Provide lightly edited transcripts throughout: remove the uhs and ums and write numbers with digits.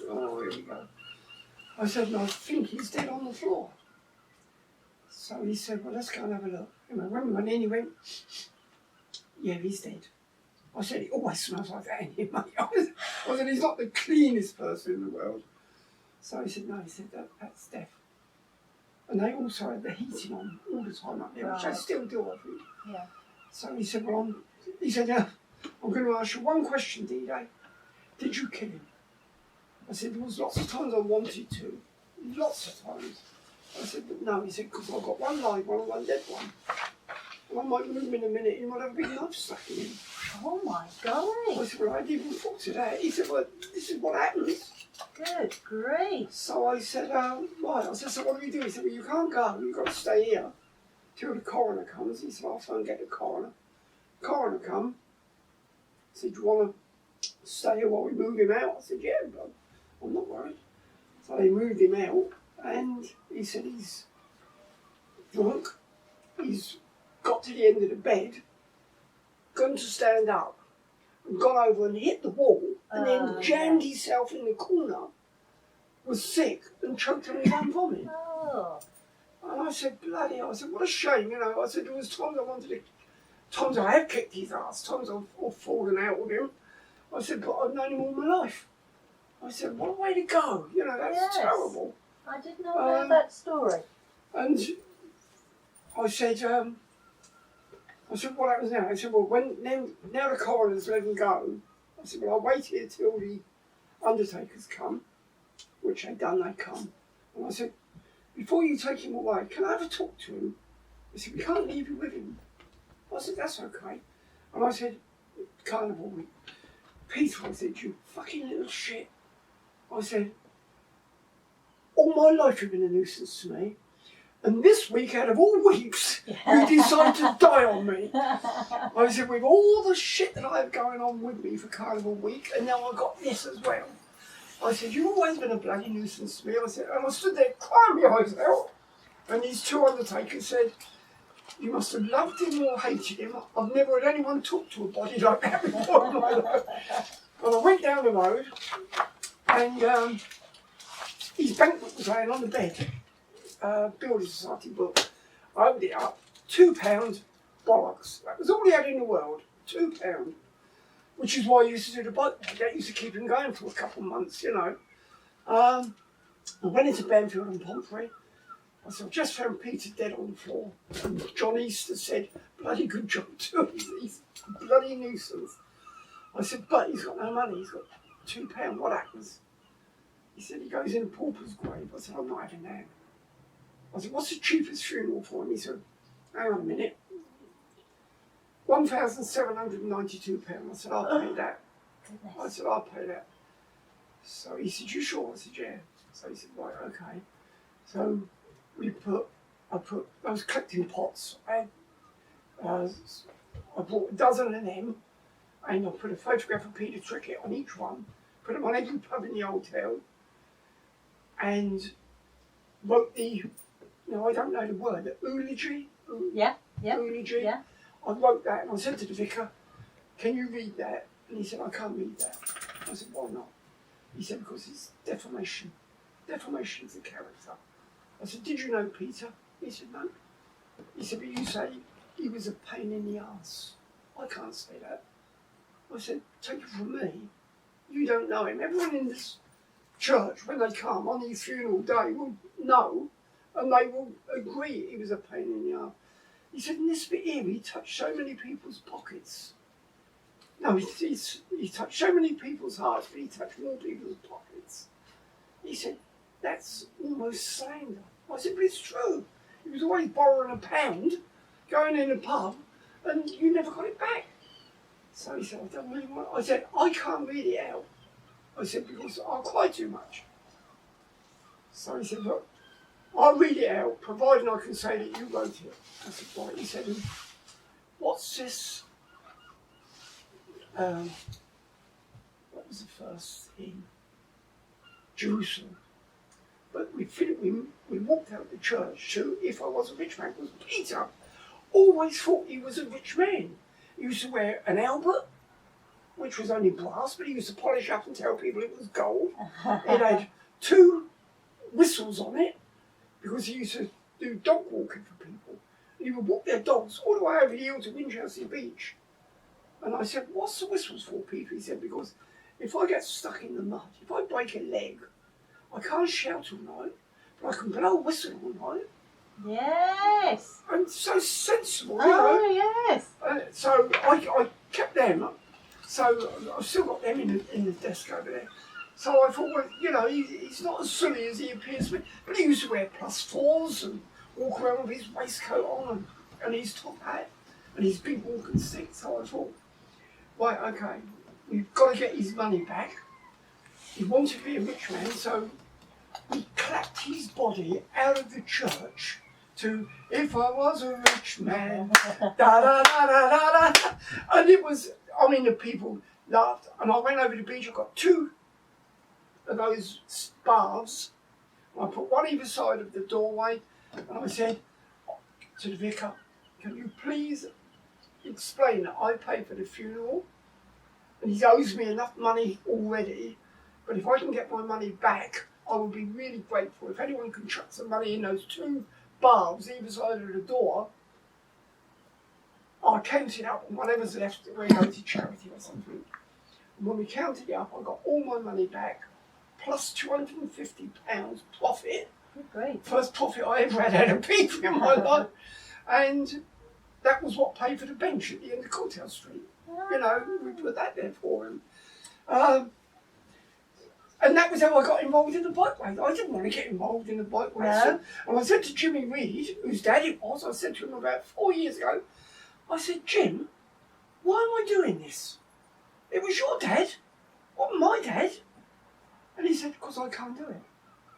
oh, here we go. I said, no, I think he's dead on the floor. So he said, well, let's go and have a look. And I went in, he went, yeah, he's dead. I said, it always smells like that in here, mate. I said, he's not the cleanest person in the world. So he said, no, he said, that's death. And they also had the heating on all the time up there, which they still do, I think. Yeah. So he said, well, I'm going to ask you one question, D-Day. Did you kill him? I said, there was lots of times I wanted to. Lots of times. I said, but no. He said, because I've got one live one and one dead one. And I might move him in a minute and he might have a big knife stuck in him. Oh my golly. I said, well, I didn't even thought to that. He said, well, this is what happens. Good grief. So I said, right. I said, so what do we do? He said, well, you can't go. You've got to stay here till the coroner comes. He said, I'll phone and get the coroner. Coroner come. I said, do you want to stay here while we move him out? I said, yeah, but I'm not worried. So they moved him out and he said he's drunk. He's got to the end of the bed, gone to stand up, and gone over and hit the wall, and then jammed himself in the corner, was sick, and choked on his own vomit. Oh. And I said, bloody hell, I said, what a shame, you know. I said, there was times I have kicked his ass, times I've fallen out with him. I said, but I've known him all my life. I said, what a way to go, you know, that's terrible. I didn't know about that story. And I said, what happens now? I said, well, now the coroner's let him go. I said, well, I'll wait here till the undertakers come, which they come. And I said, before you take him away, can I have a talk to him? I said, we can't leave you with him. I said, that's okay. And I said, carnival week. Peter, I said, you fucking little shit. I said, all my life you've been a nuisance to me. And this week, out of all weeks, you decided to die on me. I said, with all the shit that I have going on with me for Carnival Week, and now I've got this as well. I said, you've always been a bloody nuisance to me. I said, and I stood there crying my eyes out. And these two undertakers said, you must have loved him or hated him. I've never had anyone talk to a body like that before in my life. And I went down the road, and his bank book was laying on the bed. Building Society book. I opened it up, £2 bollocks. That was all he had in the world, £2. Which is why I used to do the boat. That used to keep him going for a couple of months, you know. I went into Banfield and Pomfrey. I said, I just found Peter dead on the floor. And John Easter said, bloody good job too. He's a bloody nuisance. I said, but he's got no money. He's got £2. What happens? He said, he goes in a pauper's grave. I said, I'm not having that. I said, what's the cheapest funeral for him? He said, hang on a minute. £1,792. I said, I'll pay that. Goodness. I said, I'll pay that. So he said, you sure? I said, yeah. So he said, right, okay. So I was collecting pots. I bought a dozen of them, and I put a photograph of Peter Trickett on each one, put them on every pub in the Old Town, and wrote I don't know the word, the eulogy. Eulogy. Yeah. I wrote that and I said to the vicar, can you read that? And he said, I can't read that. I said, why not? He said, because it's defamation. Defamation is a character. I said, did you know Peter? He said, no. He said, but you say he was a pain in the arse. I can't say that. I said, take it from me. You don't know him. Everyone in this church, when they come on his funeral day, will know, and they will agree he was a pain in the arse. He said, in this bit here, he touched so many people's pockets. No, he touched so many people's hearts, but he touched more people's pockets. He said, that's almost slander. I said, but it's true. He was always borrowing £1, going in a pub, and you never got it back. So he said, I don't really want it. I said, I can't read it out. I said, because I cry too much. So he said, look, I'll read it out, providing I can say that you wrote it. I said, right. He said, what's this? What was the first thing? Jerusalem. But we walked out of the church to If I Was a Rich Man, because Peter always thought he was a rich man. He used to wear an Albert, which was only brass, but he used to polish up and tell people it was gold. It had 2 whistles on it, because he used to do dog walking for people. And he would walk their dogs all the way over the hill to Winchelsea Beach. And I said, what's the whistles for, Peter? He said, because if I get stuck in the mud, if I break a leg, I can't shout all night, but I can blow a whistle all night. Yes. And so sensible, you Oh, know. yes. So I kept them. So I've still got them in the desk over there. So I thought, well, you know, he's not as silly as he appears to be. But he used to wear +4s and walk around with his waistcoat on and his top hat and his big walking stick. So I thought, right, okay, we've got to get his money back. He wanted to be a rich man, so we clapped his body out of the church to "If I Was a Rich Man," da da da da da da, and it was. I mean, the people laughed, and I went over to the beach. I got 2 of those bars. I put one either side of the doorway, and I said to the vicar, "Can you please explain that I paid for the funeral, and he owes me enough money already, but if I can get my money back, I will be really grateful. If anyone can chuck some money in those 2 barbs either side of the door, I counted up, and whatever's left, we're going to charity or something." And when we counted it up, I got all my money back, plus £250 profit. Good grief. First profit I ever had out of people in my life. And that was what paid for the bench at the end of Courthouse Street. You know, we put that there for him. And that was how I got involved in the bike race. I didn't want to get involved in the bike race. No. And I said to Jimmy Reed, whose dad it was, I said to him about 4 years ago, I said, "Jim, why am I doing this? It was your dad, not my dad." And he said, "Because I can't do it."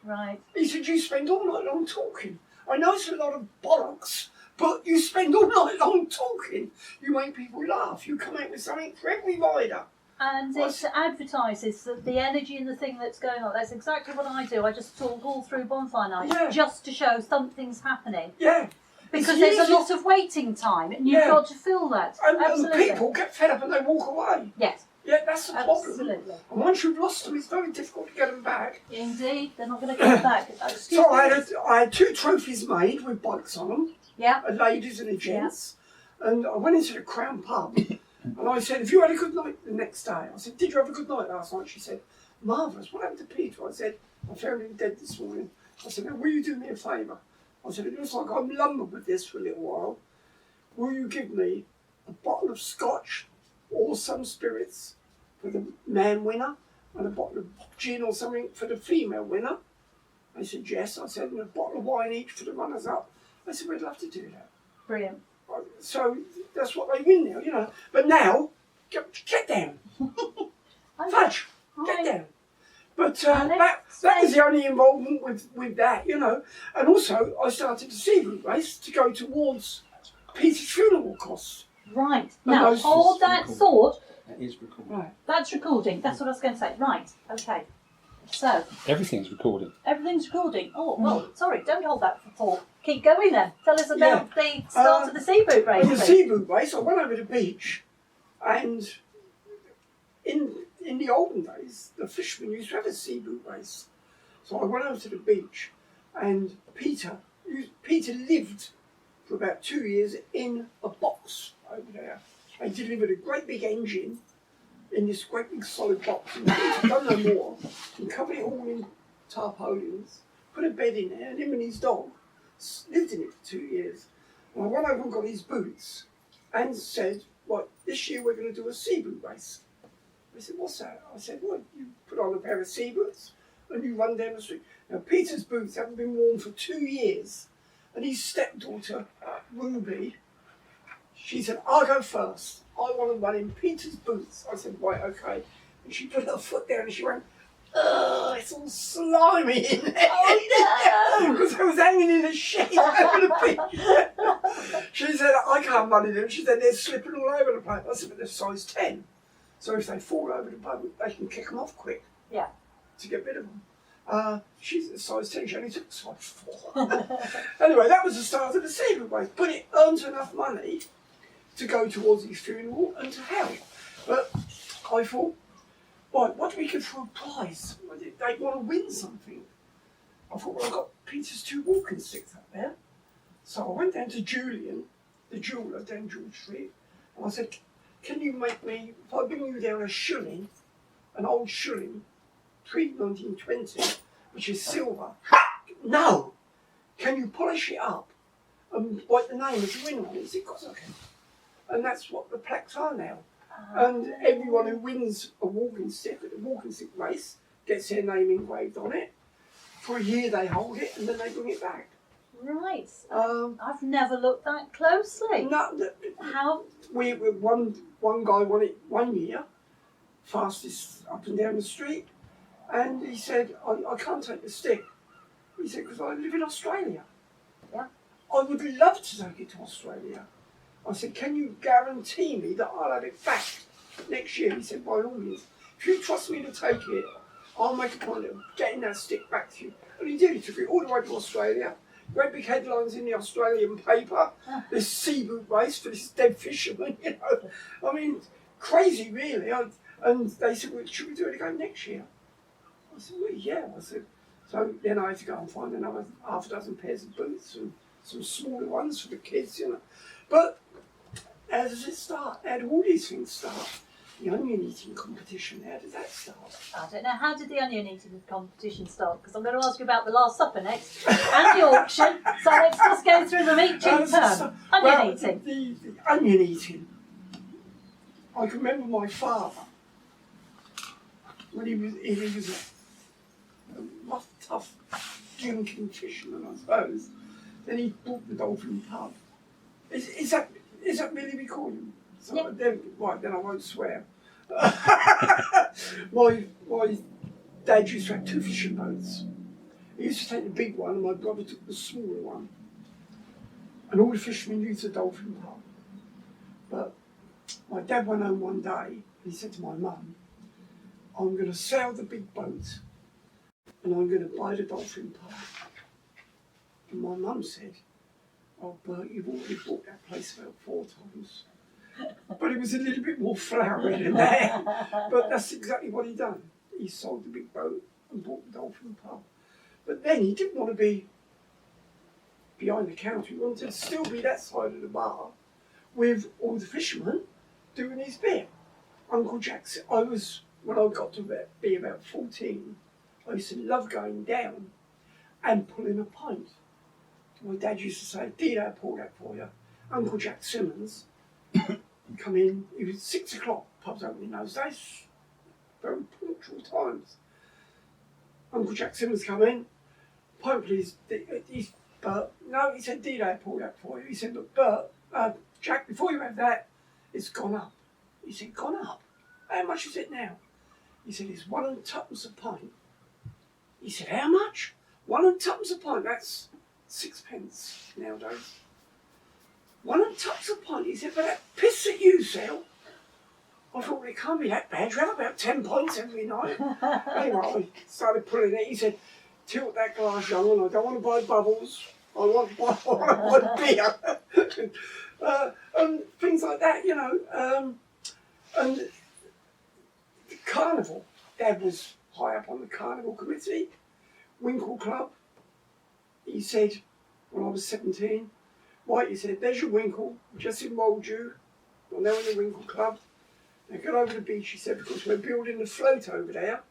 Right. He said, "You spend all night long talking. I know it's a lot of bollocks, but you spend all night long talking. You make people laugh. You come out with something for every rider." And it advertises the energy and the thing that's going on. That's exactly what I do. I just talk all through bonfire night, just to show something's happening. Yeah. Because there's a lot of waiting time, and you've got to fill that. And Absolutely. people get fed up and they walk away. Yes. Yeah, that's the problem. Absolutely. And once you've lost them, it's very difficult to get them back. Indeed, they're not going to get back. Excuse So me. I had 2 trophies made with bikes on them, Yeah. a ladies and a gents. And I went into the Crown pub and I said, "Have you had a good night?" The next day I said, "Did you have a good night last night?" She said, "Marvellous. What happened to Peter?" I said, "I found him dead this morning." I said, "Now, will you do me a favour?" I said, "It looks like I'm lumbered with this for a little while. Will you give me a bottle of scotch or some spirits for the man winner and a bottle of gin or something for the female winner?" They said, "Yes." I said, "And a bottle of wine each for the runners-up." I said, "We'd love to do that." Brilliant. So that's what they win now, you know. But now, get down. Fudge, get down. But that was the only involvement with that, you know. And also, I started the sea route race to go towards Peter's funeral costs. Right. Now, hold that thought. That is recording. Right. That's recording. That's what I was going to say. Right. Okay. So, Everything's recording. everything's recording. Oh, well, sorry. Don't hold that for thought. Keep going then. Tell us about the start of the sea boot race. In the sea boot race, I went over the beach, and in the olden days, the fishermen used to have a sea boot race. So I went over to the beach, and Peter lived for about 2 years in a box over there. They delivered a great big engine in this great big solid box, and Peter done no more and covered it all in tarpaulins, put a bed in there, and him and his dog lived in it for 2 years. And I went over and got his boots and said, "Right, this year we're going to do a sea boot race." They said, "What's that?" I said, "Well, you put on a pair of sea boots and you run down the street." Now, Peter's boots haven't been worn for 2 years, and his stepdaughter, Ruby, she said, "I'll go first. I want to run in Peter's boots." I said, "Right, okay." And she put her foot down and she went, "Ugh, it's all slimy in there." Oh, no. Because I was hanging in a shade over the beach. She said, "I can't run in them." She said, "They're slipping all over the place." I said, "But they're size 10. So if they fall over the boat, they can kick them off quick." Yeah. To get rid of them. She's a size 10, she only took a size 4. Anyway, that was the start of the sea boot race. But it earns enough money to go towards his funeral and to help. But I thought, right, what do we give for a prize? They want to win something. I thought, well, I've got Peter's 2 walking sticks up there. So I went down to Julian, the jeweller down George Street, and I said, can you make me, if I bring you down a shilling, an old shilling, pre-1920, which is silver, no! Can you polish it up and write the name of the winner on it? He said, of course I can. And that's what the plaques are now. And everyone who wins a walking stick at the walking stick race gets their name engraved on it. For a year they hold it and then they bring it back. Right. I've never looked that closely. No, How? One guy won it 1 year, fastest up and down the street, and he said, I can't take the stick. He said, because I live in Australia. Yeah. I would love to take it to Australia. I said, can you guarantee me that I'll have it back next year? He said, by all means. If you trust me to take it, I'll make a point of getting that stick back to you. And he did. He took it all the way to Australia. Great big headlines in the Australian paper. This sea boot race for this dead fisherman, you know. I mean, crazy really. And they said, well, should we do it again next year? I said, well, yeah. I said, so then I had to go and find another half a dozen pairs of boots and some smaller ones for the kids, you know. But how does it start? How do all these things start? The onion eating competition, how did that start? I don't know. How did the onion eating competition start? Because I'm going to ask you about the Last Supper next and the auction. So let's just go through them each in turn. Onion eating. The onion eating. I can remember my father when he was a rough, tough drinking fisherman, I suppose. Then he bought the Dolphin Pub. Is that really recording? So yeah. Then I won't swear. my dad used to have 2 fishing boats. He used to take the big one and my brother took the smaller one. And all the fishermen used the Dolphin Pub. But my dad went home one day and he said to my mum, I'm going to sail the big boat and I'm going to buy the Dolphin Pub. And my mum said, oh, Bert, you've already bought that place about 4 times. But it was a little bit more flowery than that. But that's exactly what he done. He sold the big boat and bought the Dolphin Pub. But then he didn't want to be behind the counter. He wanted to still be that side of the bar with all the fishermen doing his bit. Uncle Jackson, when I got to be about 14, I used to love going down and pulling a pint. My dad used to say, Dino, pour that for you. Uncle Jack Simmons come in, it was 6 o'clock, pubs open in those days, very punctual times. Uncle Jack Simmons come in, pint please, Bert, no, he said, Dino, pour that for you. He said, look, Bert, Jack, before you have that, it's gone up. He said, gone up? How much is it now? He said, it's 1 and 2pence a pint. He said, how much? 1 and 2pence a pint, that's 6 pence nowadays. 1 and 2pence a pint. He said, but that piss that you sell, I thought, well, it can't be that bad. You have about 10 pints every night. Anyway, I started pulling it. He said, tilt that glass, young one. I don't want to buy bubbles. I want beer. And things like that, you know. And the carnival. Dad was high up on the carnival committee. Winkle Club. He said, when I was 17, right, he said, there's your Winkle, just enrolled you. You're now in the Winkle Club. Now get over the beach, he said, because we're building the float over there.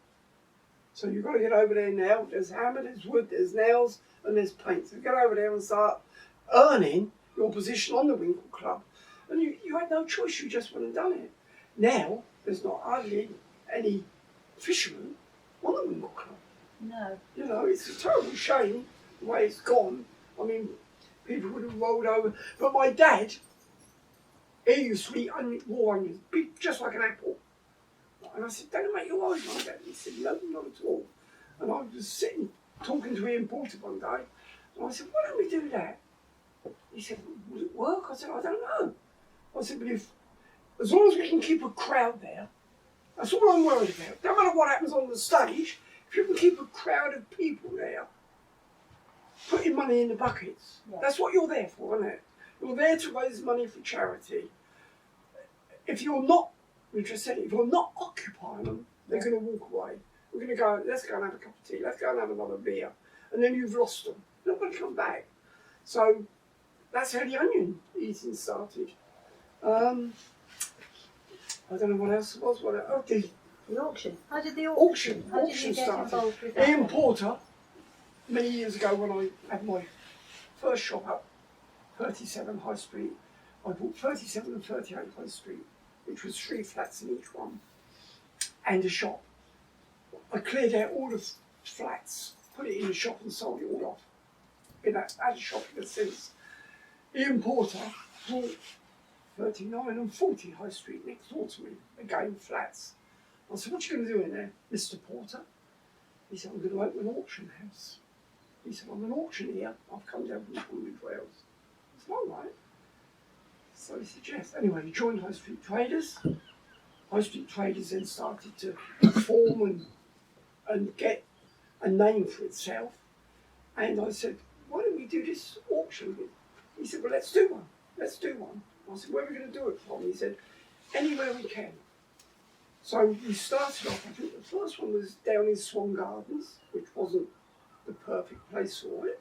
So you've got to get over there now. There's hammer, there's wood, there's nails, and there's paint. So get over there and start earning your position on the Winkle Club. And you had no choice, you just went and done it. Now, there's not hardly any fishermen on the Winkle Club. No. You know, it's a terrible shame the way it's gone. I mean, people would have rolled over. But my dad, he used to eat raw onions, big, just like an apple. And I said, don't it make your eyes like that? He said, no, not at all. And I was sitting, talking to Ian Porter one day, and I said, why don't we do that? He said, will it work? I said, I don't know. I said, but as long as we can keep a crowd there, that's all I'm worried about. No matter what happens on the stage, if you can keep a crowd of people there, putting money in the buckets, that's what you're there for, isn't it? You're there to raise money for charity. If you're not We just said, if you're not occupying them, they're going to walk away. We're going to go, let's go and have a cup of tea, let's go and have another beer. And then you've lost them. They're not going to come back. So that's how the onion eating started. I don't know what else it was. The auction. How did the Auction How did you get started. involved with that? Ian Porter, many years ago when I had my first shop up 37 High Street, I bought 37 and 38 High Street, which was 3 flats in each one, and a shop. I cleared out all the flats, put it in the shop and sold it all off. Been at a shop ever since. Ian Porter bought 39 and 40 High Street next door to me, again flats. I said, what are you going to do in there, Mr. Porter? He said, I'm going to open an auction house. He said, I'm an auctioneer. I've come down from Tunbridge Wells. I said, all right. So he said, yes. Anyway, he joined High Street Traders. High Street Traders then started to form and get a name for itself. And I said, why don't we do this auction? He said, well, let's do one. Let's do one. I said, where are we going to do it from? He said, anywhere we can. So we started off, I think the first one was down in Swan Gardens, which wasn't the perfect place for it.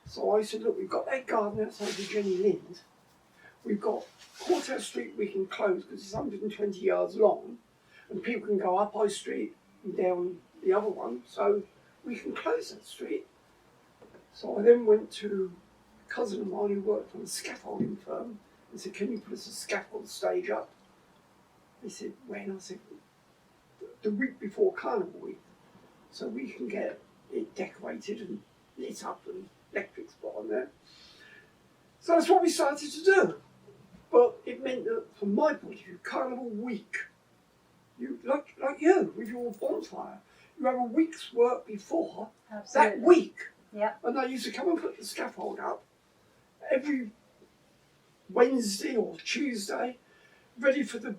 So I said, look, we've got that garden outside the Jenny Lind. We've got Courthouse Street we can close because it's 120 yards long, and people can go up High Street and down the other one, so we can close that street. So I then went to a cousin of mine who worked on a scaffolding firm and said, can you put us a scaffold stage up? He said, when? I said, the week before Carnival week, so we can get it decorated and lit up and electrics put on there. So that's what we started to do. But it meant that, from my point of view, Carnival week, you like you with your bonfire, you have a week's work before Absolutely. that week. Yeah. And I used to come and put the scaffold up every Wednesday or Tuesday, ready for the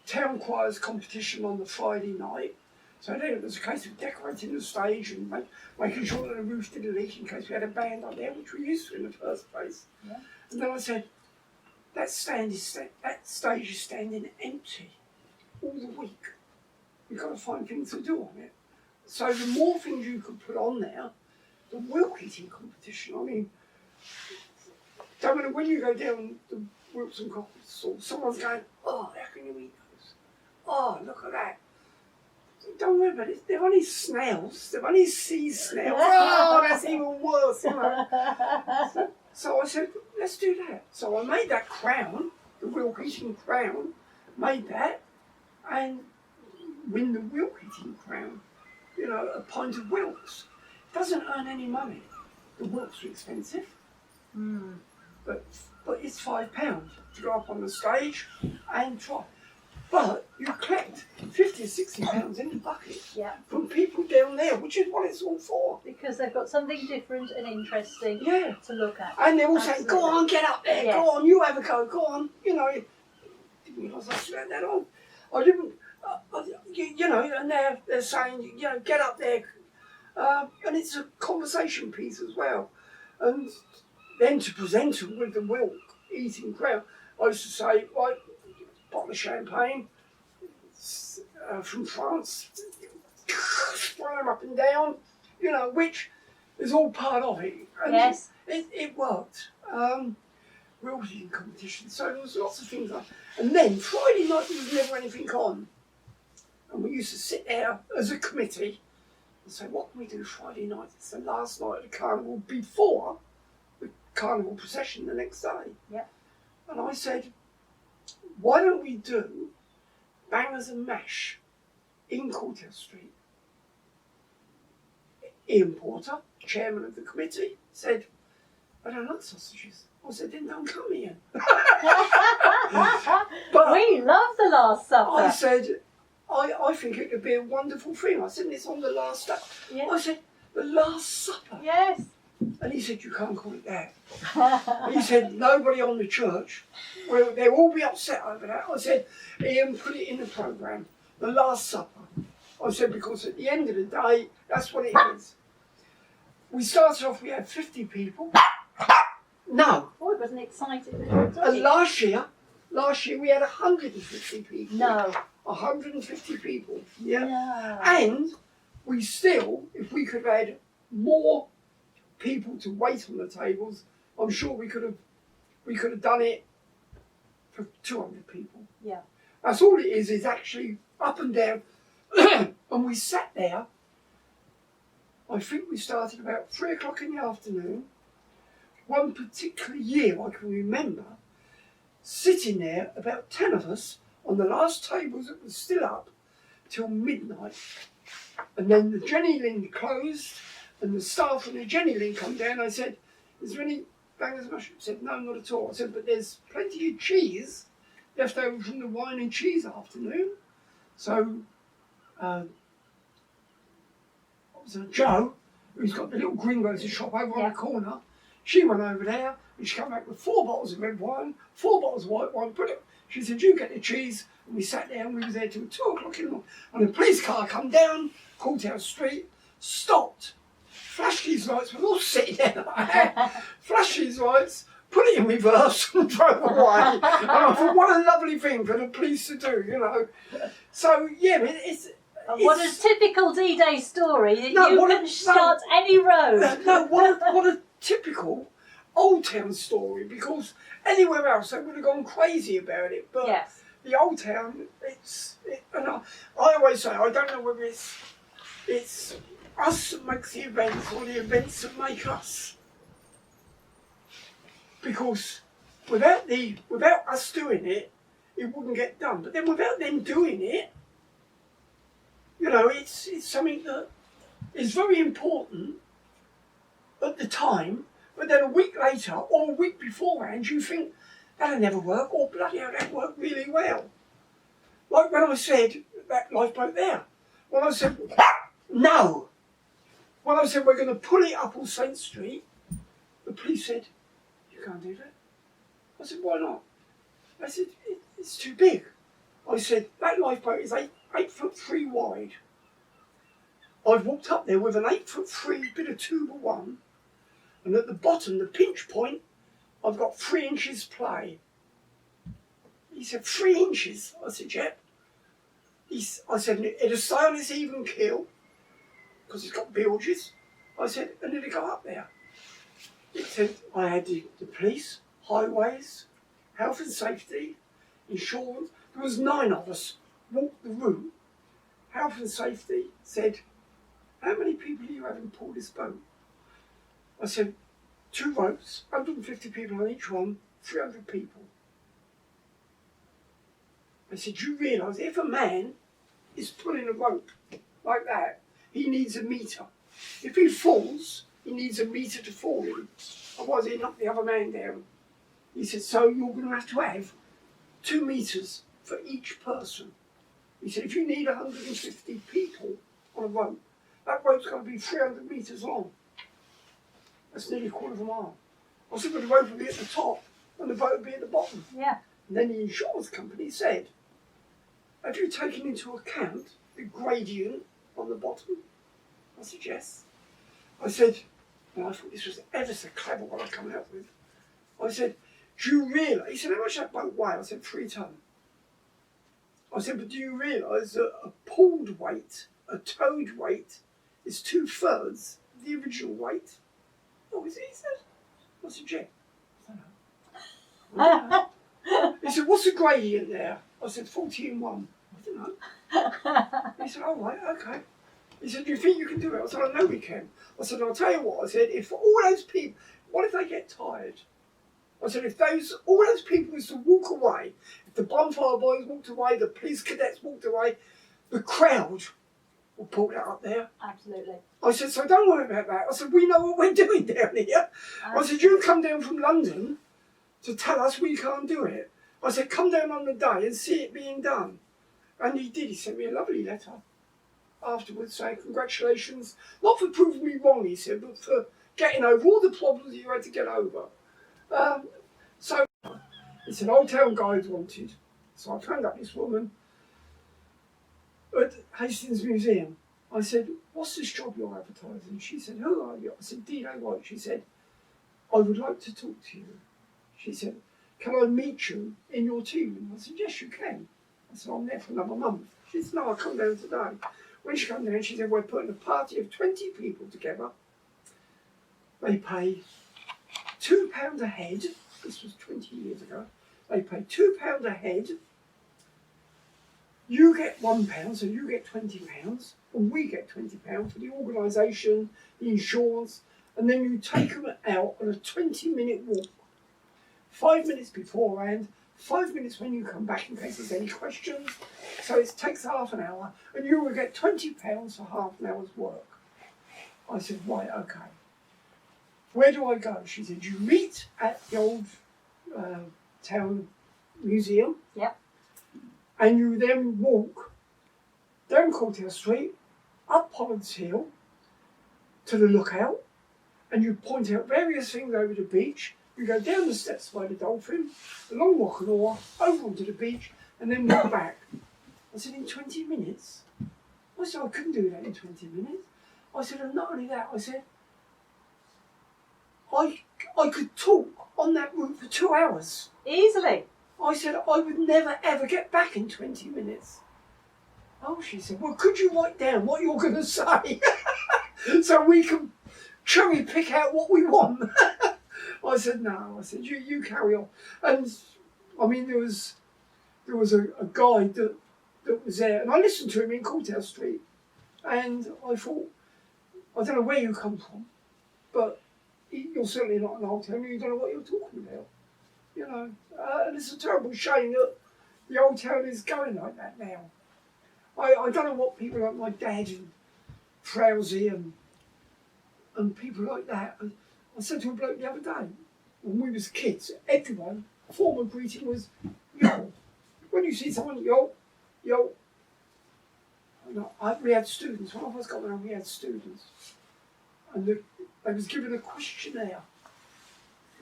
town choir's competition on the Friday night. So then it was a case of decorating the stage and making sure that the roof didn't leak in case we had a band up there, which we used to in the first place. Yeah. And then I said, that stage is standing empty all the week. You've got to find things to do on it. So the more things you could put on there, the wilk eating competition. I mean, don't matter when you go down the Wilks and Cockles stall, someone's going, oh, how can you eat those? Oh, look at that. Don't worry about it, they're only snails, they're only sea snails. Oh, that's even worse, you know. So I said, let's do that. So I made that crown, the wilk eating crown, made that, and win the wilk eating crown. You know, a pint of wilks. It doesn't earn any money. The wilks are expensive. But it's £5 to go up on the stage and try. But you collect £50 or £60 in the bucket from people down there, which is what it's all for. Because they've got something different and interesting to look at. And they're all saying, go on, get up there, go on, you have a go on. You know, I didn't realise I still had that on. I didn't, you know, and they're saying, you know, get up there. And it's a conversation piece as well. And then to present them with the wilk eating crown, I used to say, right, bottle of champagne from France, spray them up and down, you know, which is all part of it. And yes. It worked. Wilk eating competition, so there was lots of things like. And then Friday night there was never anything on. And we used to sit there as a committee and say, what can we do Friday night? It's the last night of the carnival before the carnival procession the next day. Yeah. And I said, why don't we do bangers and mash in Courthouse Street? Ian Porter, chairman of the committee, said, I don't like sausages. I said, then don't come here. But we love the Last Supper. I said, I think it could be a wonderful thing. I said, it's on the last day. Yes. I said, the Last Supper. Yes. And he said, you can't call it that. He said, nobody on the church, well, they'll all be upset over that. I said, Ian, put it in the programme, the Last Supper. I said, because at the end of the day, that's what it is. We started off, we had 50 people. No. Oh, it wasn't exciting. And last year, last year we had 150 people. No. 150 people. Yeah. No. And we still, if we could have had more people to wait on the tables, I'm sure we could have done it for 200 people. Yeah. That's all it is actually up and down. And we sat there, I think we started about 3 o'clock in the afternoon. One particular year I can remember sitting there, about 10 of us, on the last tables that was still up till midnight. And then the Jenny Lynn closed and the staff from the Jenny Lynn come down. I said, is there any bangers and mushrooms? Said, no, not at all. I said, but there's plenty of cheese left over from the wine and cheese afternoon. So, Jo, who's got the little greengrocer's shop over on the corner, she went over there and she came back with 4 bottles of red wine, 4 bottles of white wine, put it. She said, you get the cheese. And we sat there and we was there till 2 o'clock in the morning. And the police car come down Courthouse Street, stopped, flashed his lights, we're all sitting there like that, flashed his lights, put it in reverse and drove away. And I thought, what a lovely thing for the police to do, you know. So, yeah, it's what a typical D-Day story. You can start any road. No, what a typical Old Town story, because anywhere else they would have gone crazy about it. But yes. The Old Town, and I always say, I don't know whether it's us that makes the events or the events that make us. Because without us doing it, it wouldn't get done. But then without them doing it, you know, it's something that is very important at the time, but then a week later or a week beforehand you think, that'll never work, or bloody hell, that worked really well. Like when I said, that lifeboat there, when I said, no, when I said we're going to pull it up on St Street, the police said, you can't do that. I said, why not? I said, it's too big. I said, that lifeboat is 8'3" wide. I've walked up there with an 8'3" bit of tuba one, and at the bottom, the pinch point, I've got 3 inches play. He said, 3 inches? I said, yeah. I said, it'll stay on its even keel, because it's got bilges. I said, and it'll go up there. He said, I had the police, highways, health and safety, insurance. There was 9 of us walked the route. Health and safety said, how many people are you having pull this boat? I said, 2 boats, 150 people on each one, 300 people. I said, you realise if a man is pulling a rope like that, he needs a meter. If he falls, he needs a meter to fall in. Otherwise he'll knock the other man down. He said, so you're going to have 2 meters for each person. He said, if you need 150 people on a rope, that rope's going to be 300 meters long. That's nearly a quarter of a mile. I said, but the rope would be at the top and the boat would be at the bottom. Yeah. And then the insurance company said, have you taken into account the gradient on the bottom? I said, yes. I said, and I thought this was ever so clever what I come out with. I said, do you realise, he said, how much that boat weigh? I said, 3 tonne. I said, but do you realise that a pulled weight, a towed weight, is 2/3 the original weight? Oh, is it? He said. I said, yeah. I don't know. He said, what's the gradient there? I said, 40 in 1. I don't know. He said, oh, right, okay. He said, do you think you can do it? I said, I know we can. I said, I'll tell you what. I said, if all those people, what if they get tired? I said, if all those people was to walk away, if the bonfire boys walked away, the police cadets walked away, the crowd will pull that up there. Absolutely. I said, so don't worry about that. I said, we know what we're doing down here. I said, you've come down from London to tell us we can't do it. I said, come down on the day and see it being done. And he did. He sent me a lovely letter afterwards saying, congratulations, not for proving me wrong, he said, but for getting over all the problems you had to get over. So it's an Old Town guide wanted. So I phoned up this woman at Hastings Museum. I said, what's this job you're advertising? She said, who are you? I said, D.A. White. She said, I would like to talk to you. She said, can I meet you in your tea room? I said, yes, you can. I said, I'm there for another month. She said, no, I'll come down today. When she came down, she said, we're putting a party of 20 people together. They pay £2 a head. This was 20 years ago. They pay £2 a head. You get £1, so you get £20, and we get £20 for the organisation, the insurance, and then you take them out on a 20-minute walk. 5 minutes beforehand, 5 minutes when you come back in case there's any questions. So it takes half an hour, and you will get £20 for half an hour's work. I said, right, okay. Where do I go? She said, you meet at the Old Town Museum. Yep. And you then walk down Courthouse Street, up Pollard's Hill to the lookout, and you point out various things over the beach. You go down the steps by the Dolphin, along Wackenor, over onto the beach, and then walk back. I said, in 20 minutes? I said, I couldn't do that in 20 minutes. I said, and not only that, I said, I could talk on that route for 2 hours. Easily. I said, I would never ever get back in 20 minutes. Oh, she said, well, could you write down what you're going to say so we can cherry pick out what we want? I said, no. I said, you carry on. And, I mean, there was a guide that was there, and I listened to him in Courthouse Street, and I thought, I don't know where you come from, but you're certainly not an old town, you don't know what you're talking about. You know, and it's a terrible shame that the Old Town is going like that now. I don't know what people like my dad and Frowsy and people like that. I said to a bloke the other day, when we was kids, everyone, formal greeting was yo. When you see someone, yo, yo. We had students, when I first got around, we had students. And they was given a questionnaire.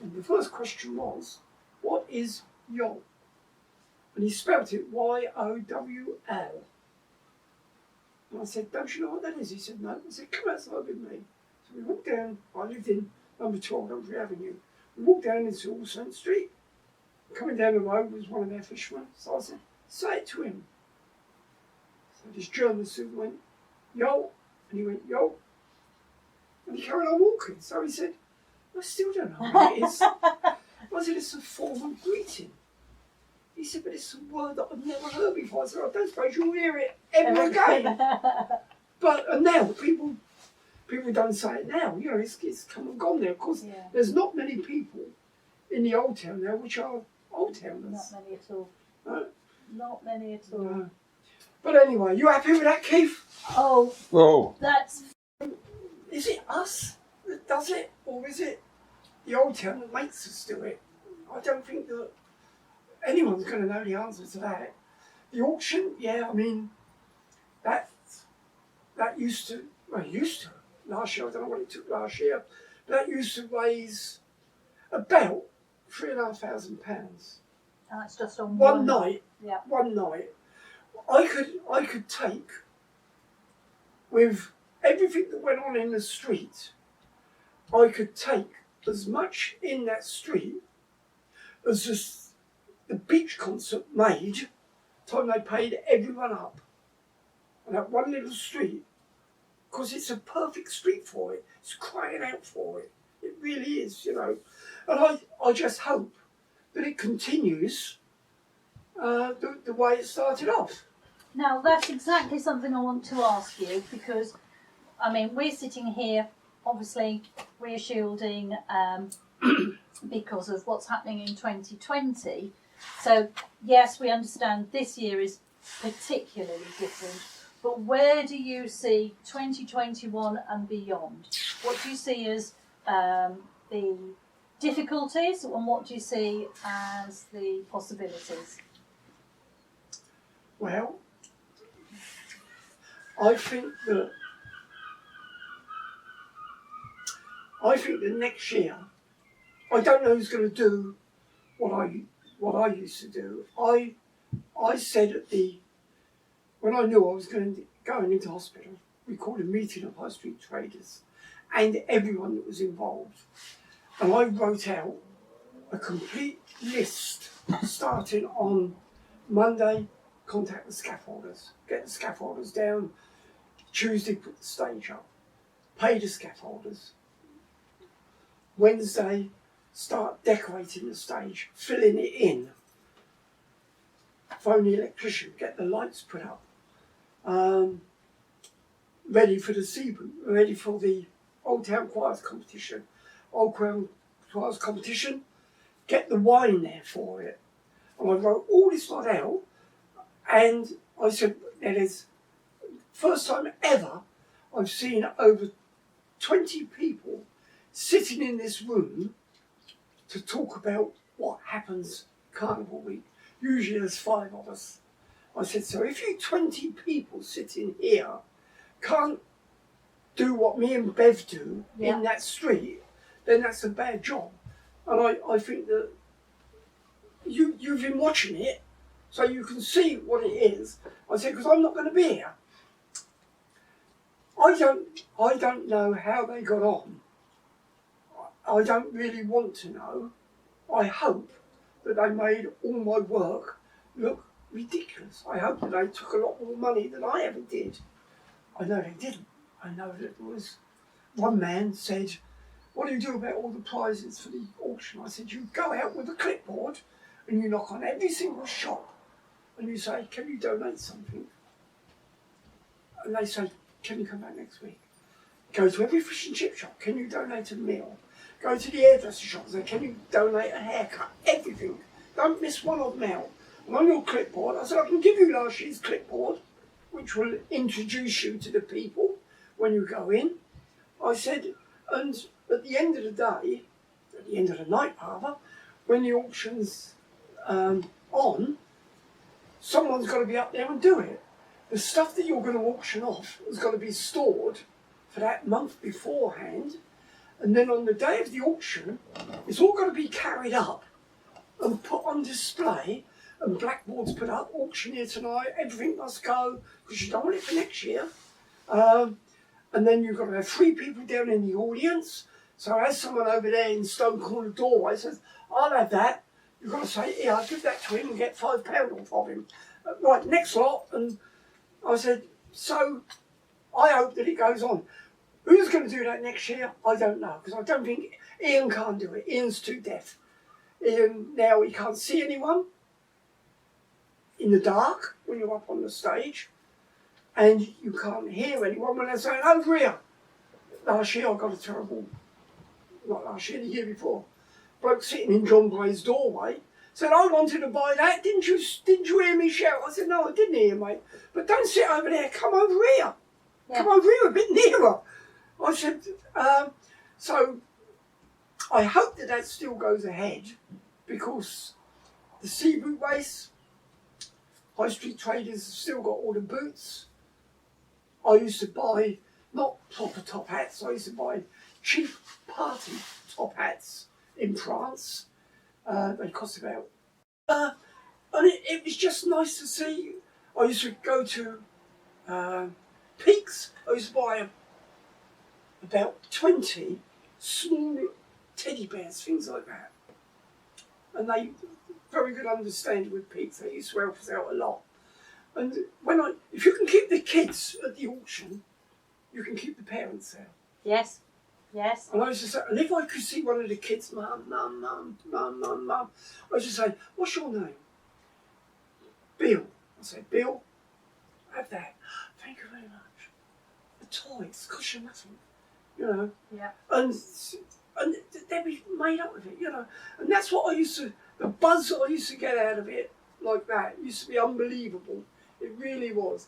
And the first question was, what is YOL? And he spelt it Y-O-W-L. And I said, don't you know what that is? He said, no. I said, come outside with me. So we walked down, I lived in number 12, Humphrey Avenue. We walked down into All Saint Street. Coming down the road was one of their fishermen. So I said, say it to him. So this German student went, yo. And he went, yo. And he carried on walking. So he said, I still don't know what it is. I said, it's a formal greeting. He said, but it's a word that I've never heard before. I said, I don't suppose you'll hear it ever again. But now people don't say it now. You know, it's come and gone now. Of course, there's not many people in the Old Town now which are Old Towners. Not many at all. No? Not many at all. No. But anyway, you happy with that, Keith? Oh, That's... Is it us that does it? Or is it the Old Town that makes us do it? I don't think that anyone's going to know the answer to that. The auction, I mean, that used to, last year, I don't know what it took last year, but that used to raise about £3,500. And that's just on one night. Yeah. One night. I could take, with everything that went on in the street, I could take as much in that street as the beach concert made time they paid everyone up. And that one little street, because it's a perfect street for it. It's crying out for it. It really is, you know. And I just hope that it continues the way it started off. Now, that's exactly something I want to ask you, because, I mean, we're sitting here, obviously, we're shielding because of what's happening in 2020. So, yes, we understand this year is particularly different, but where do you see 2021 and beyond? What do you see as the difficulties, and what do you see as the possibilities? Well, I think that next year, I don't know who's going to do what I used to do. I said when I knew I was going into hospital, we called a meeting of high street traders and everyone that was involved. And I wrote out a complete list starting on Monday. Contact the scaffolders, get the scaffolders down. Tuesday, put the stage up, pay the scaffolders. Wednesday, start decorating the stage, filling it in. Phone the electrician, get the lights put up. Ready for the seaboot, ready for the Old Town Choirs competition. Old Town Choirs competition, get the wine there for it. And I wrote all this lot out, and I said, that is first time ever I've seen over 20 people sitting in this room to talk about what happens Carnival Week. Usually there's 5 of us. I said, so if you 20 people sitting here can't do what me and Bev do in that street, then that's a bad job. And I think that you've been watching it, so you can see what it is. I said, because I'm not going to be here. I don't know how they got on. I don't really want to know. I hope that they made all my work look ridiculous. I hope that they took a lot more money than I ever did. I know they didn't. I know that there was one man said, what do you do about all the prizes for the auction? I said, you go out with a clipboard and you knock on every single shop and you say, can you donate something? And they say, can you come back next week? Go to every fish and chip shop, can you donate a meal? Go to the hairdresser shop and say, can you donate a haircut? Everything. Don't miss one of them out. And on your clipboard, I said, I can give you last year's clipboard, which will introduce you to the people when you go in. I said, and at the end of the day, at the end of the night rather, when the auction's on, someone's got to be up there and do it. The stuff that you're going to auction off has got to be stored for that month beforehand, and then on the day of the auction, it's all got to be carried up and put on display, and blackboards put up, auction here tonight, everything must go, because you don't want it for next year. And then you've got to have 3 people down in the audience, so as someone over there in Stone Corner doorway says, I'll have that, you've got to say, yeah, I'll give that to him and get £5 off of him. Right, next lot, and I said, so I hope that it goes on. Who's going to do that next year? I don't know, because I don't think Ian can't do it. Ian's too deaf. Ian, now he can't see anyone in the dark when you're up on the stage, and you can't hear anyone when they're saying, over here. Last year I got a terrible, not last year, the year before, bloke sitting in John Gray's doorway said, I wanted to buy that, didn't you hear me shout? I said, no, I didn't hear, mate, but don't sit over there, come over here. Yeah. Come over here a bit nearer. I said, so I hope that that still goes ahead, because the sea boot race, high street traders have still got all the boots. I used to buy, not proper top hats, I used to buy cheap party top hats in France. They cost about, and it was just nice to see. I used to go to Peaks. I used to buy about 20 small teddy bears, things like that. And they, very good understanding with Peaks, they used to help us out a lot. And if you can keep the kids at the auction, you can keep the parents there. Yes, yes. And I used to say, and if I could see one of the kids, mum, I used to say, what's your name? Bill. I said, Bill, have that. Thank you very much. The toys cost you nothing, you know. Yeah. And they'd be made up with it, you know. And that's what I used to, the buzz I used to get out of it like that used to be unbelievable. It really was.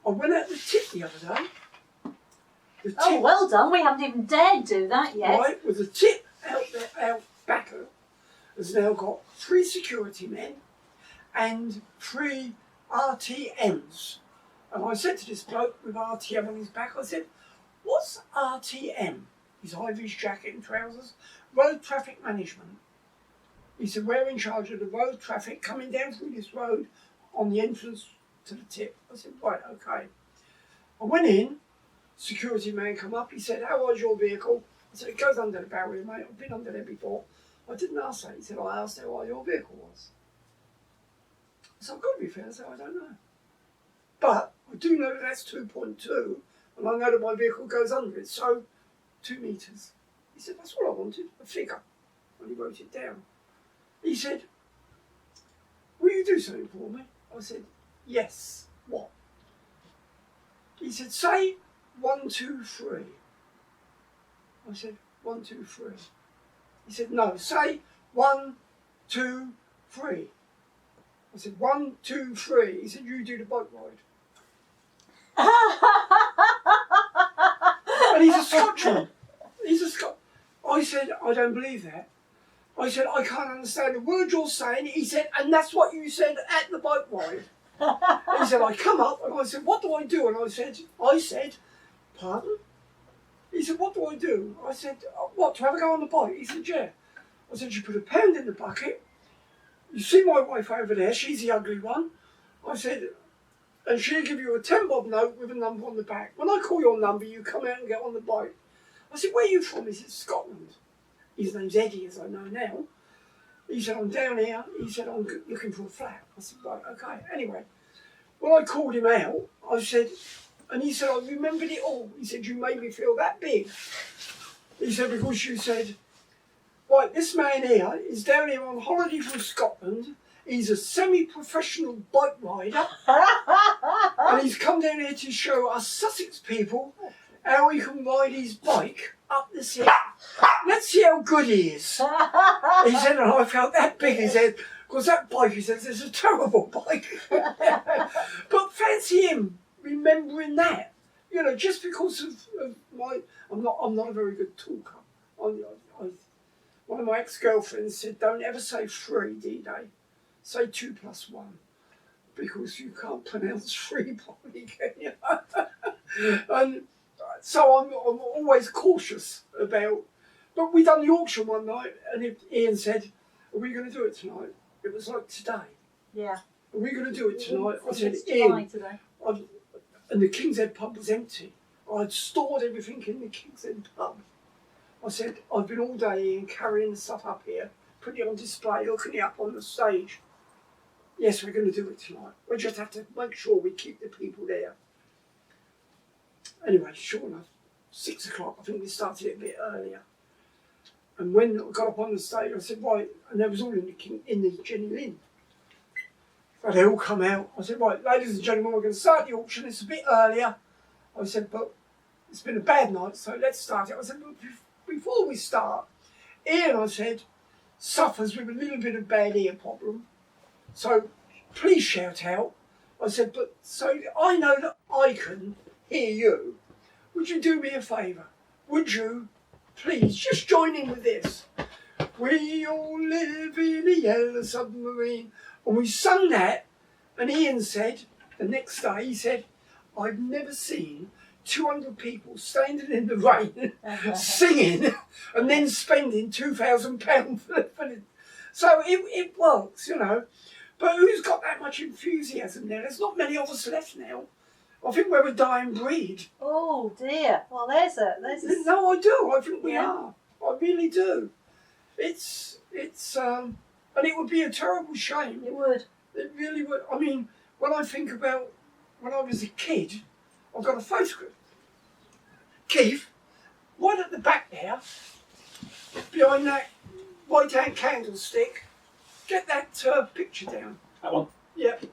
I went out the tip the other day. The tip, oh, well done. We haven't even dared do that yet. Right, with the tip out there, out backer, has now got 3 security men and 3 RTMs. And I said to this bloke with RTM on his back, I said, what's RTM? His high-vis jacket and trousers. Road traffic management. He said, we're in charge of the road traffic coming down through this road on the entrance to the tip. I said, right, okay. I went in, security man come up, he said, how was your vehicle? I said, it goes under the barrier, mate, I've been under there before. I didn't ask that. He said, I asked how your vehicle was. So I've got to be fair and say, I don't know. But I do know that that's 2.2, and I know that my vehicle goes under it, so 2 metres. He said, that's all I wanted, a figure. And he wrote it down. He said, will you do something for me? I said, yes. What? He said, say 1, 2, 3. I said, 1, 2, 3. He said, no, say 1, 2, 3. I said, 1, 2, 3. He said, you do the boat ride. And he's a Scotchman. He's a Scot. I said, I don't believe that. I said, I can't understand the word you're saying. He said, and that's what you said at the boat ride. He said, I come up and I said, what do I do? And I said, pardon? He said, what do I do? I said, what, to have a go on the boat? He said, yeah. I said, you put £1 in the bucket. You see my wife over there, she's the ugly one. I said, and she'll give you a 10-bob note with a number on the back. When I call your number, you come out and get on the boat. I said, where are you from? He said, Scotland. His name's Eddie, as I know now. He said, I'm down here. He said, I'm looking for a flat. I said, right, okay. Anyway, when I called him out, I said, and he said, I remembered it all. He said, you made me feel that big. He said, because you said, right, this man here is down here on holiday from Scotland. He's a semi-professional bike rider. And he's come down here to show us Sussex people how he can ride his bike up this hill. Let's see how good he is. He said, and I felt that big. He said, because that bike, he says, is a terrible bike. But fancy him remembering that. You know, just because of my, I'm not a very good talker. One of my ex-girlfriends said, don't ever say 3, D-Day. Say 2 + 1. Because you can't pronounce 3 properly, can you? And so I'm always cautious about, but we done the auction one night and Ian said, are we going to do it tonight? It was like today. Yeah. Are we going to do it tonight? I said, It's Ian, today. and the King's Head pub was empty. I'd stored everything in the King's Head pub. I said, I've been all day Ian carrying the stuff up here, putting it on display, looking it up on the stage. Yes, we're going to do it tonight. We just have to make sure we keep the people there. Anyway, sure enough, 6 o'clock, I think we started it a bit earlier. And when I got up on the stage, I said, right, and they was all in the Jenny Lynn. So they all come out. I said, right, ladies and gentlemen, we're going to start the auction. It's a bit earlier. I said, but it's been a bad night, so let's start it. I said, but before we start, Ian, I said, suffers with a little bit of bad ear problem. So please shout out. I said, but so I know that I can hear you. Would you do me a favour? Would you please just join in with this? We all live in a yellow submarine. And we sung that, and Ian said, the next day, he said, I've never seen 200 people standing in the rain, singing, and then spending £2,000 for it. So it works, you know. But who's got that much enthusiasm now? There's not many of us left now. I think we're a dying breed. Oh dear. Well, there's a. No, I do. I think we are. I really do. It's and it would be a terrible shame. It would. It really would. I mean, when I think about when I was a kid, I've got a photograph. Keith, right at the back there, behind that white-hand candlestick, get that picture down. That one? Yep.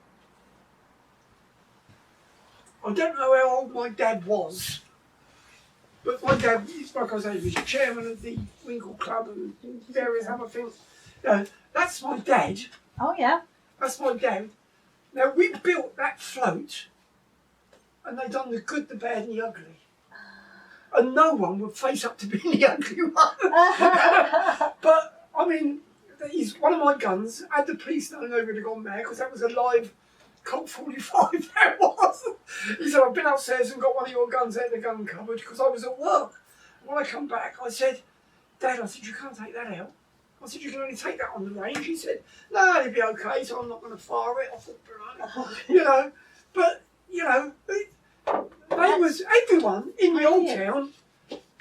I don't know how old my dad was, but my dad, like I say, he was chairman of the Winkle Club and various other things. That's my dad. Oh yeah. That's my dad. Now, we built that float, and they done the good, the bad and the ugly. And no one would face up to being the ugly one. But, I mean, he's one of my guns. Had the police known, they would have gone mad, because that was a live Colt 45, that was. He said, I've been upstairs and got one of your guns out of the gun cupboard, because I was at work. When I come back, I said, Dad, I said, you can't take that out. I said, you can only take that on the range. He said, no, it'll be okay, so I'm not going to fire it. I thought, you know, but, you know, they was, everyone in the old town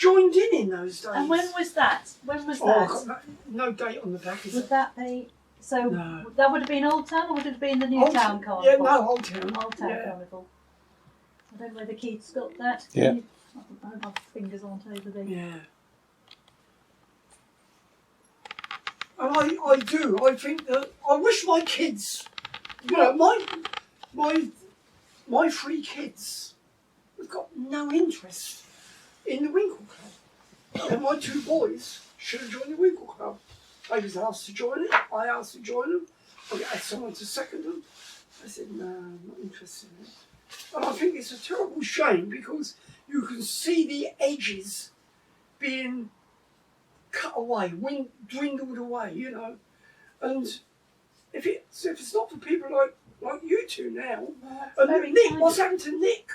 joined in those days. And when was that? When was Oh, I've that? got no date on the back, is Would it? that be so? No. That would have been Old Town, or would it have been the New Old Town Town. Carnival? Yeah, no, Old Town. Old Town Yeah. Carnival. I don't know whether Keith's got that. Yeah. I hope my fingers aren't over there. Yeah. And I do. I think that I wish my kids, you know, my three kids have got no interest in the Winkle Club. And my two boys should have joined the Winkle Club. I was asked to join it. I asked to join them. I had someone to second them. I said, no, I'm not interested in it. And I think it's a terrible shame because you can see the edges being cut away, dwindled away, you know. And if it's not for people like you two now, and Nick, what's happened to Nick?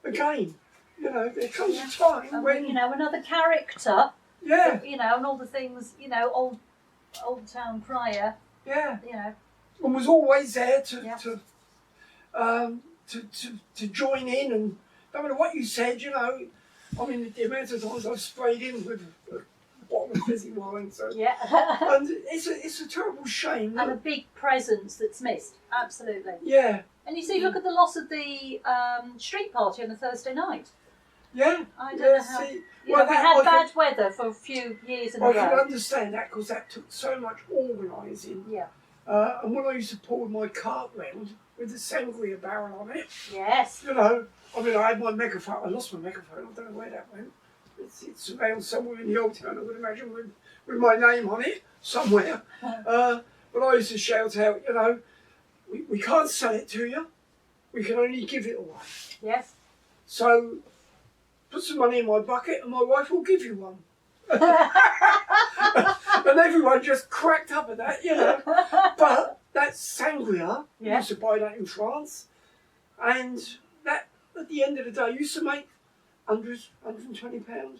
Again, you know, there comes a time when you know, another character. Yeah. You know, and all the things, you know, old Town Crier. Yeah. You know. And was always there Yeah. to join in, and no matter what you said, you know, I mean the amount of times I've sprayed in with a bottle of fizzy wine, so Yeah. and it's a terrible shame. And a big presence that's missed. Absolutely. Yeah. And you see, look at the loss of the street party on a Thursday night. Yeah. I don't yeah, know how. see, You know, we had I bad weather for a few years in a I can row. understand that because that took so much organising. Yeah. And when I used to pull my cart round with the sangria barrel on it, Yes. you know, I mean, I had my megaphone. I lost my megaphone. I don't know where that went. It's around somewhere in the Old Town, I would imagine, with my name on it somewhere. But I used to shout out, you know, we can't sell it to you. We can only give it away. Yes. So put some money in my bucket and my wife will give you one. And everyone just cracked up at that, you know. But that's sangria. Yeah. I used to buy that in France. And that, at the end of the day, used to make £120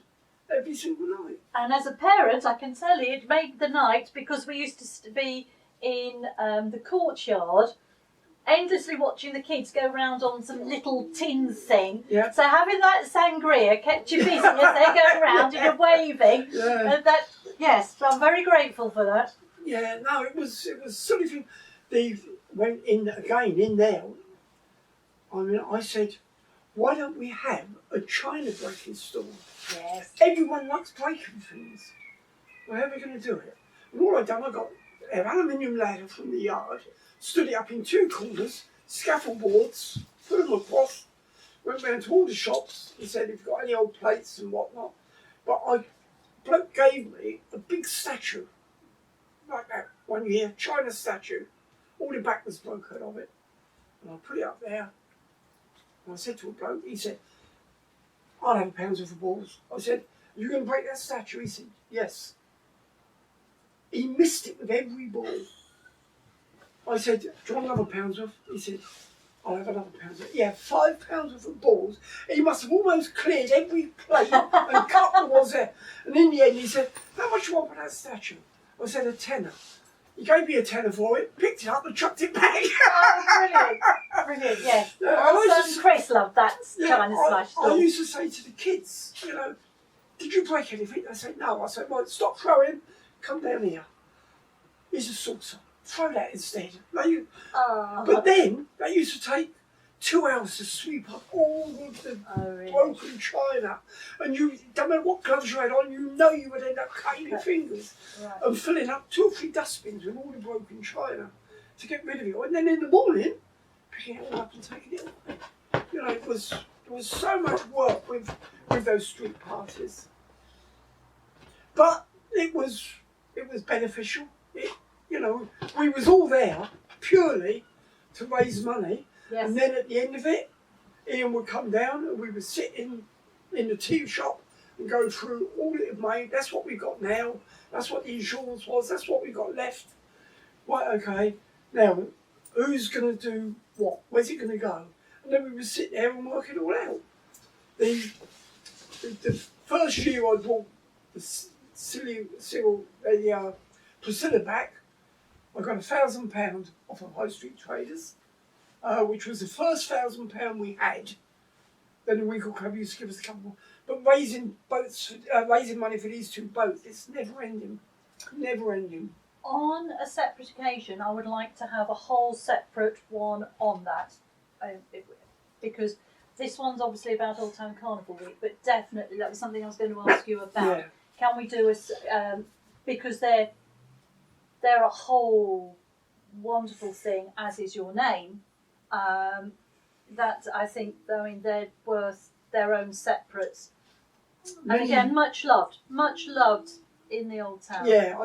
every single night. And as a parent, I can tell you, it made the night because we used to be in the courtyard, endlessly watching the kids go round on some little tin thing. Yeah. So having that sangria kept you busy as they go round and you're waving. Yeah. And that, yes, so I'm very grateful for that. Yeah, no, it was silly thing. They went in again in there. I mean, I said, why don't we have a China breaking store? Yes. Everyone likes breaking things. Well, how are we going to do it? And all I've done, I got an aluminium ladder from the yard, stood it up in two corners, scaffold boards, put them across, went round to all the shops and said, if you've got any old plates and whatnot. But bloke gave me a big statue, like that one year, China statue. All the back was broken of it. And I put it up there. And I said to a bloke, he said, I'll have £1 worth of balls. I said, are you going to break that statue? He said, yes. He missed it with every ball. I said, do you want another £1 worth? He said, I'll have another £1 worth. Yeah, £5 worth of balls. He must have almost cleared every plate and cup that was there. And in the end, he said, how much do you want for that statue? I said, £10. He gave me £10 for it, picked it up and chucked it back. Oh, brilliant. Brilliant, yes. Yeah, Our son Chris loved that kind of smash I stuff. used to say to the kids, you know, did you break anything? They said, no. I said, well, stop throwing, come down here. Here's a saucer. Throw that instead. But then, they used to take 2 hours to sweep up all of the broken china. And you, no matter what gloves you had on, you know you would end up cutting your fingers. Right. And filling up 2 or 3 dustbins with all the broken china to get rid of it. And then in the morning, picking it all up and taking it away. You know, there was so much work with those street parties. But it was beneficial. You know, we was all there purely to raise money. Yes. And then at the end of it, Ian would come down and we would sit in the tea shop and go through all that it made. That's what we got now. That's what the insurance was. That's what we got left. Right, okay. Now, who's going to do what? Where's it going to go? And then we would sit there and work it all out. The first year I brought Priscilla back, I got £1,000 off of High Street Traders, which was the first £1,000 we had. Then the Winkle Club used to give us a couple more. But raising money for these two boats, it's never ending. Never ending. On a separate occasion, I would like to have a whole separate one on that, because this one's obviously about Old Town Carnival Week, but definitely that was something I was going to ask you about. Yeah. Can we do because they're a whole wonderful thing, as is your name. That I think, I mean, they're worth their own separate. And again, much loved in the Old Town. Yeah,